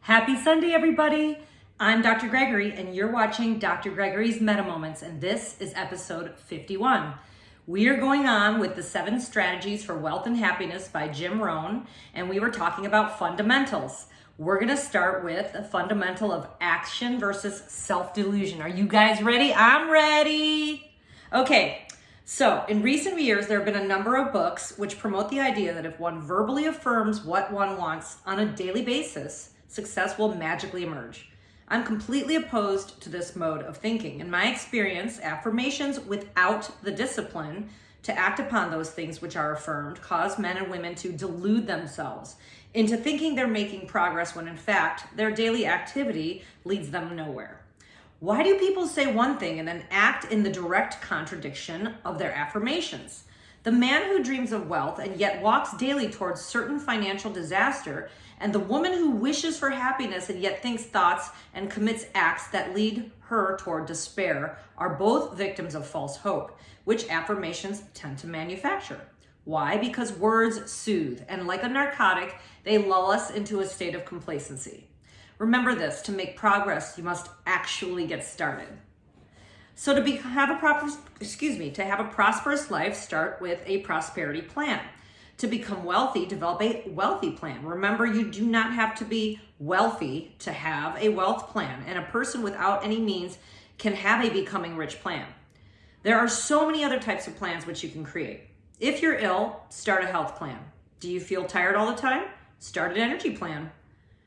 Happy Sunday, everybody. I'm Dr. Gregory, and you're watching Dr. Gregory's Meta Moments, and this is episode 51. We are going on with the 7 Strategies for Wealth and Happiness by Jim Rohn, and we were talking about fundamentals. We're going to start with a fundamental of action versus self-delusion. Are you guys ready? I'm ready. Okay, so in recent years, there have been a number of books which promote the idea that if one verbally affirms what one wants on a daily basis, success will magically emerge. I'm completely opposed to this mode of thinking. In my experience, affirmations without the discipline to act upon those things which are affirmed cause men and women to delude themselves into thinking they're making progress when in fact their daily activity leads them nowhere. Why do people say one thing and then act in the direct contradiction of their affirmations? The man who dreams of wealth and yet walks daily towards certain financial disaster, and the woman who wishes for happiness and yet thinks thoughts and commits acts that lead her toward despair, are both victims of false hope, which affirmations tend to manufacture. Why? Because words soothe, and like a narcotic, they lull us into a state of complacency. Remember this: to make progress, you must actually get started. So to have a prosperous life, start with a prosperity plan. To become wealthy, develop a wealthy plan. Remember, you do not have to be wealthy to have a wealth plan, and a person without any means can have a becoming rich plan. There are so many other types of plans which you can create. If you're ill, start a health plan. Do you feel tired all the time? Start an energy plan.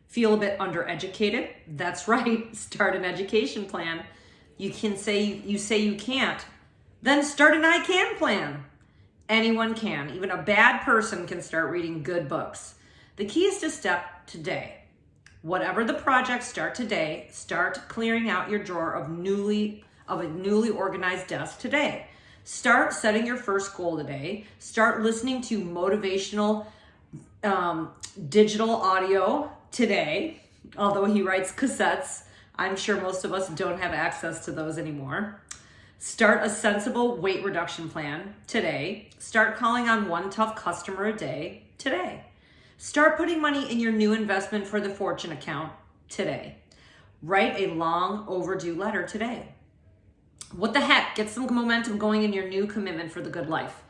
Feel a bit undereducated? That's right, start an education plan. You say you can't, then start an I can plan. Anyone can. Even a bad person can start reading good books. The key is to step today. Whatever the project, start today. Start clearing out your drawer of a newly organized desk today. Start setting your first goal today. Start listening to motivational digital audio today. Although he writes cassettes, I'm sure most of us don't have access to those anymore. Start a sensible weight reduction plan today. Start calling on one tough customer a day today. Start putting money in your new investment for the fortune account today. Write a long overdue letter today. What the heck? Get some momentum going in your new commitment for the good life.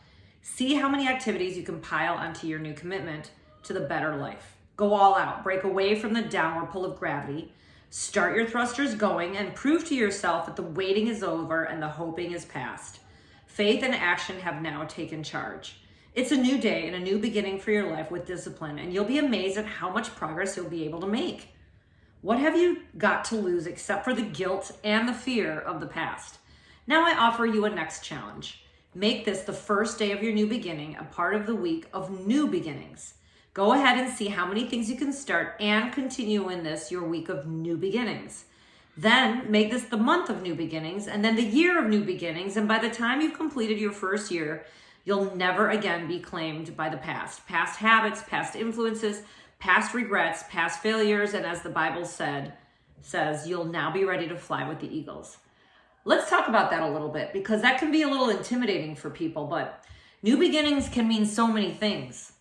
See how many activities you can pile onto your new commitment to the better life. Go all out. Break away from the downward pull of gravity. Start your thrusters going and prove to yourself that the waiting is over and the hoping is past. Faith and action have now taken charge. It's a new day and a new beginning for your life with discipline, and you'll be amazed at how much progress you'll be able to make. What have you got to lose except for the guilt and the fear of the past? Now I offer you a next challenge. Make this the first day of your new beginning, a part of the week of new beginnings. Go ahead and see how many things you can start and continue in this, your week of new beginnings. Then make this the month of new beginnings and then the year of new beginnings. And by the time you've completed your first year, you'll never again be claimed by the past. Past habits, past influences, past regrets, past failures. And as the Bible says, you'll now be ready to fly with the eagles. Let's talk about that a little bit, because that can be a little intimidating for people, but new beginnings can mean so many things.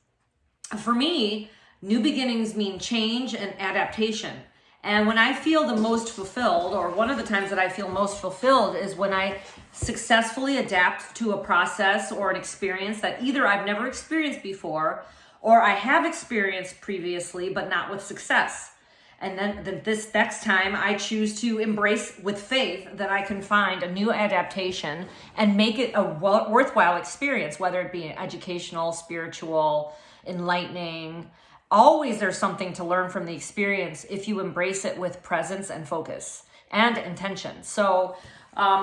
For me, new beginnings mean change and adaptation. And when I feel the most fulfilled, or one of the times that I feel most fulfilled, is when I successfully adapt to a process or an experience that either I've never experienced before or I have experienced previously, but not with success. And then this next time I choose to embrace with faith that I can find a new adaptation and make it a worthwhile experience, whether it be educational, spiritual, enlightening. Always there's something to learn from the experience if you embrace it with presence and focus and intention. So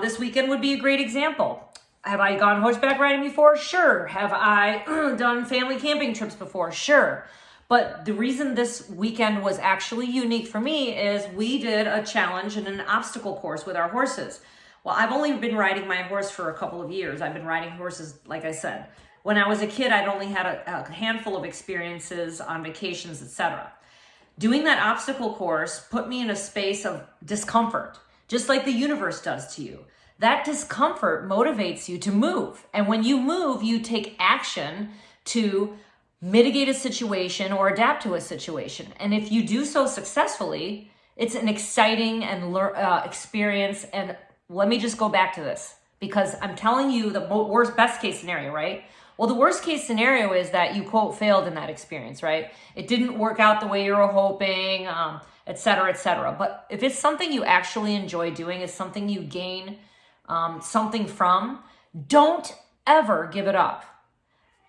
this weekend would be a great example. Have I gone horseback riding before? Sure. Have I done family camping trips before? Sure. But the reason this weekend was actually unique for me is we did a challenge and an obstacle course with our horses. Well, I've only been riding my horse for a couple of years. I've been riding horses, like I said. When I was a kid, I'd only had a handful of experiences on vacations, etc. Doing that obstacle course put me in a space of discomfort, just like the universe does to you. That discomfort motivates you to move. And when you move, you take action to mitigate a situation or adapt to a situation. And if you do so successfully, it's an exciting and experience. And let me just go back to this, because I'm telling you the best case scenario, right? Well, the worst case scenario is that you, quote, failed in that experience, right? It didn't work out the way you were hoping, et cetera, et cetera. But if it's something you actually enjoy doing, is something you gain something from, don't ever give it up.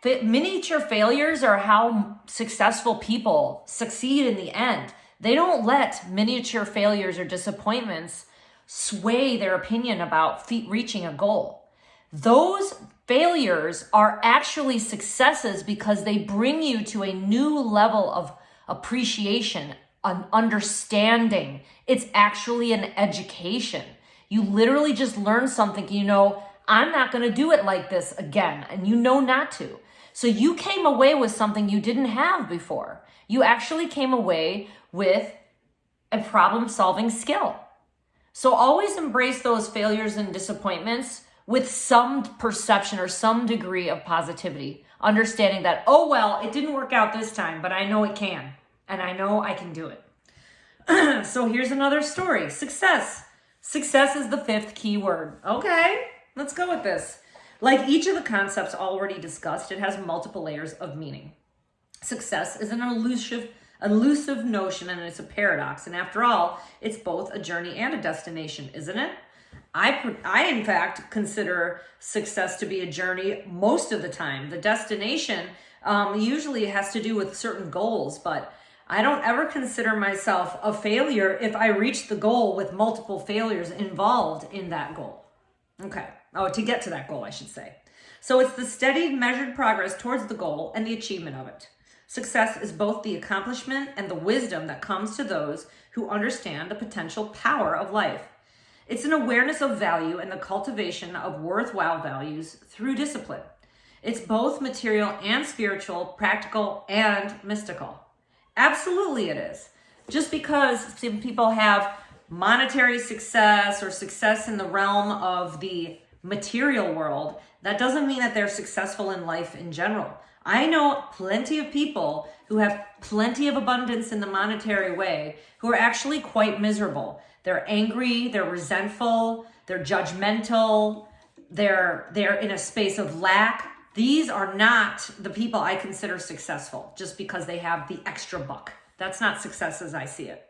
Miniature failures are how successful people succeed in the end. They don't let miniature failures or disappointments sway their opinion about reaching a goal. Those failures are actually successes because they bring you to a new level of appreciation, an understanding. It's actually an education. You literally just learn something, I'm not going to do it like this again, and you know not to. So you came away with something you didn't have before. You actually came away with a problem-solving skill. So always embrace those failures and disappointments with some perception or some degree of positivity, understanding that, oh, well, it didn't work out this time, but I know it can, and I know I can do it. So here's another story. Success. Success is the fifth key word. Okay, let's go with this. Like each of the concepts already discussed, it has multiple layers of meaning. Success is an elusive notion, and it's a paradox. And after all, it's both a journey and a destination, isn't it? I in fact consider success to be a journey most of the time. The destination usually has to do with certain goals, but I don't ever consider myself a failure if I reach the goal with multiple failures involved in that goal. Okay. Oh, to get to that goal, I should say. So it's the steady, measured progress towards the goal and the achievement of it. Success is both the accomplishment and the wisdom that comes to those who understand the potential power of life. It's an awareness of value and the cultivation of worthwhile values through discipline. It's both material and spiritual, practical and mystical. Absolutely it is. Just because some people have monetary success or success in the realm of the material world, that doesn't mean that they're successful in life in general. I know plenty of people who have plenty of abundance in the monetary way who are actually quite miserable. They're angry, they're resentful, they're judgmental, they're in a space of lack. These are not the people I consider successful just because they have the extra buck. That's not success as I see it.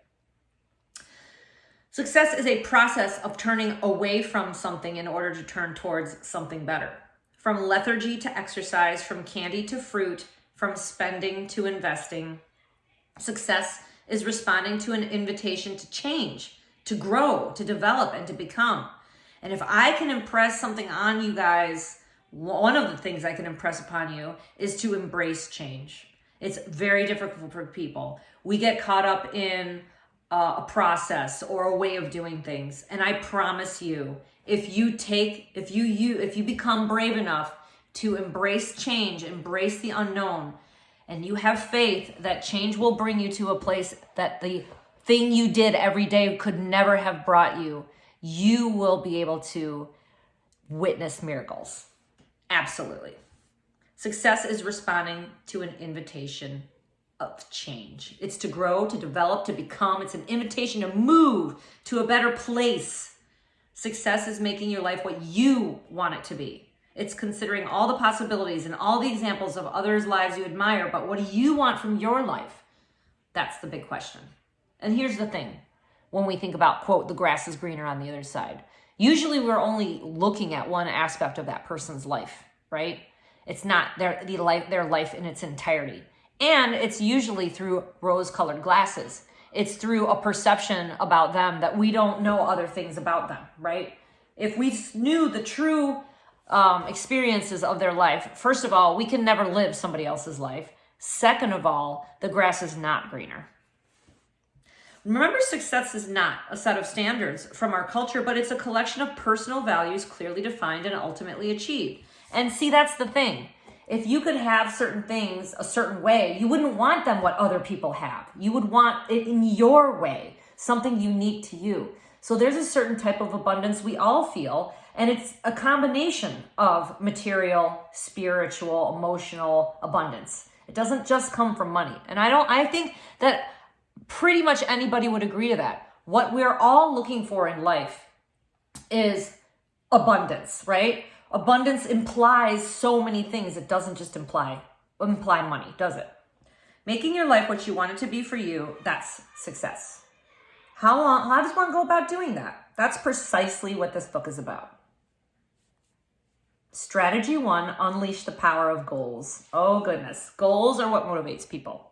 Success is a process of turning away from something in order to turn towards something better. From lethargy to exercise, from candy to fruit, from spending to investing. Success is responding to an invitation to change, to grow, to develop, and to become. And if I can impress something on you guys, one of the things I can impress upon you is to embrace change. It's very difficult for people. We get caught up in a process or a way of doing things. And I promise you, if you become brave enough to embrace change, embrace the unknown, and you have faith that change will bring you to a place that the thing you did every day could never have brought you, you will be able to witness miracles. Absolutely. Success is responding to an invitation of change. It's to grow, to develop, to become. It's an invitation to move to a better place. Success is making your life what you want it to be. It's considering all the possibilities and all the examples of others' lives you admire, but what do you want from your life? That's the big question. And here's the thing. When we think about, quote, the grass is greener on the other side, usually we're only looking at one aspect of that person's life, right? It's not their life in its entirety. And it's usually through rose-colored glasses. It's through a perception about them that we don't know other things about them, right? If we knew the true experiences of their life, first of all, we can never live somebody else's life. Second of all, the grass is not greener. Remember, success is not a set of standards from our culture, but it's a collection of personal values clearly defined and ultimately achieved. And see, that's the thing. If you could have certain things a certain way, you wouldn't want them what other people have. You would want it in your way, something unique to you. So there's a certain type of abundance we all feel, and it's a combination of material, spiritual, emotional abundance. It doesn't just come from money. And I think that pretty much anybody would agree to that. What we're all looking for in life is abundance, right? Abundance implies so many things. It doesn't just imply money, does it? Making your life what you want it to be for you, that's success. How does one go about doing that? That's precisely what this book is about. Strategy 1, unleash the power of goals. Oh goodness, goals are what motivates people.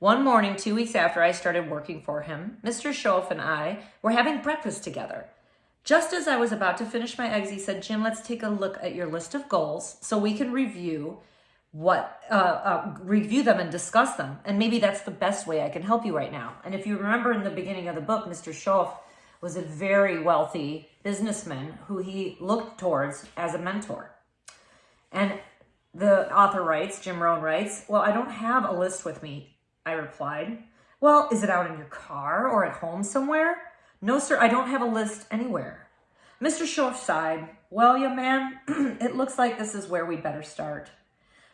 One morning, 2 weeks after I started working for him, Mr. Schoaf and I were having breakfast together. Just as I was about to finish my eggs, he said, Jim, let's take a look at your list of goals so we can review them and discuss them. And maybe that's the best way I can help you right now. And if you remember in the beginning of the book, Mr. Schoaf was a very wealthy businessman who he looked towards as a mentor. And the author writes, Jim Rohn writes, well, I don't have a list with me, I replied. Well, is it out in your car or at home somewhere? No, sir, I don't have a list anywhere. Mr. Schoaf sighed. Well, young man, it looks like this is where we'd better start.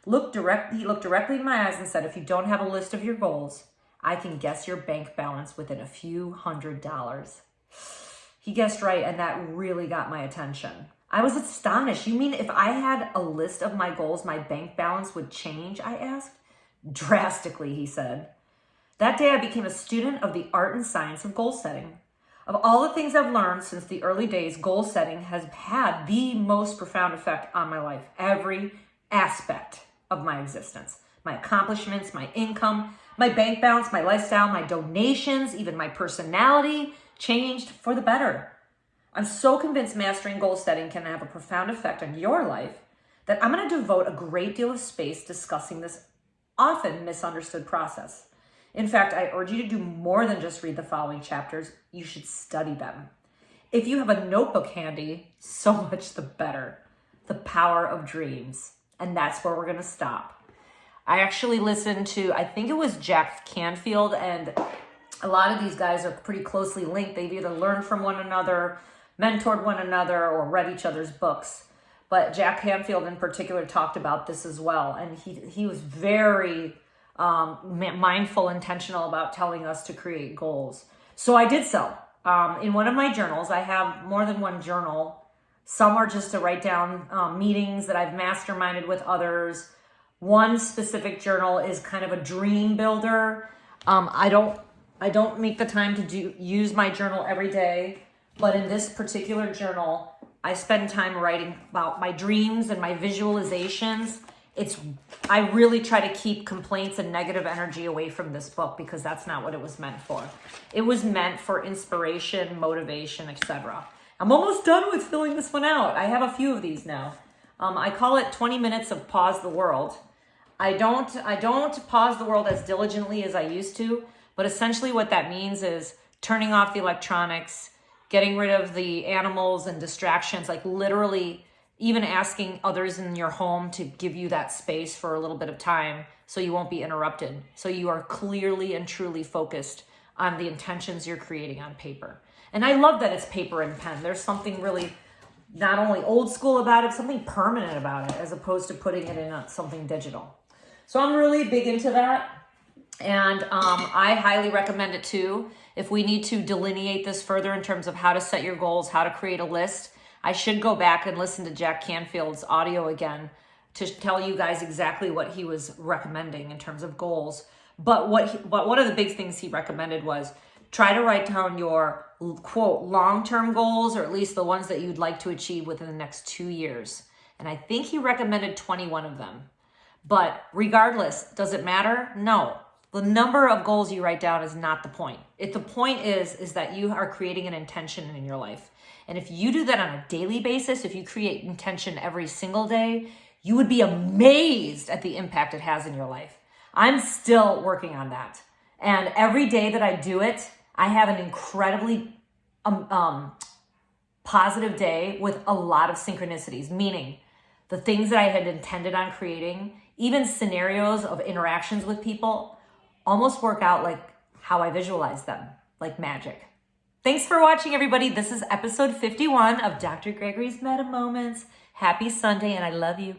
He looked directly in my eyes and said, if you don't have a list of your goals, I can guess your bank balance within a few $100s. He guessed right, and that really got my attention. I was astonished. You mean if I had a list of my goals, my bank balance would change, I asked. Drastically, he said. That day I became a student of the art and science of goal setting. Of all the things I've learned since the early days, goal setting has had the most profound effect on my life. Every aspect of my existence, my accomplishments, my income, my bank balance, my lifestyle, my donations, even my personality changed for the better. I'm so convinced mastering goal setting can have a profound effect on your life that I'm going to devote a great deal of space discussing this often misunderstood process. In fact, I urge you to do more than just read the following chapters. You should study them. If you have a notebook handy, so much the better. The power of dreams. And that's where we're going to stop. I actually listened to, I think it was Jack Canfield, and a lot of these guys are pretty closely linked. They've either learned from one another, mentored one another, or read each other's books. But Jack Canfield in particular talked about this as well. And he was very mindful, intentional about telling us to create goals. So I did so. In one of my journals, I have more than one journal. Some are just to write down meetings that I've masterminded with others. One specific journal is kind of a dream builder. I don't make the time to use my journal every day, but in this particular journal, I spend time writing about my dreams and my visualizations. I really try to keep complaints and negative energy away from this book because that's not what it was meant for. It was meant for inspiration, motivation, etc. I'm almost done with filling this one out. I have a few of these now. I call it 20 minutes of pause the world. I don't pause the world as diligently as I used to, but essentially what that means is turning off the electronics, getting rid of the animals and distractions, like literally even asking others in your home to give you that space for a little bit of time so you won't be interrupted. So you are clearly and truly focused on the intentions you're creating on paper. And I love that it's paper and pen. There's something really not only old school about it, something permanent about it, as opposed to putting it in something digital. So I'm really big into that. And I highly recommend it too. If we need to delineate this further in terms of how to set your goals, how to create a list, I should go back and listen to Jack Canfield's audio again to tell you guys exactly what he was recommending in terms of goals. But one of the big things he recommended was try to write down your, quote, long-term goals, or at least the ones that you'd like to achieve within the next 2 years. And I think he recommended 21 of them. But regardless, does it matter? No. The number of goals you write down is not the point. The point is that you are creating an intention in your life. And if you do that on a daily basis, if you create intention every single day, you would be amazed at the impact it has in your life. I'm still working on that. And every day that I do it, I have an incredibly positive day with a lot of synchronicities, meaning the things that I had intended on creating, even scenarios of interactions with people, almost work out like how I visualize them, like magic. Thanks for watching, everybody. This is episode 51 of Dr. Gregory's Meta Moments. Happy Sunday, and I love you.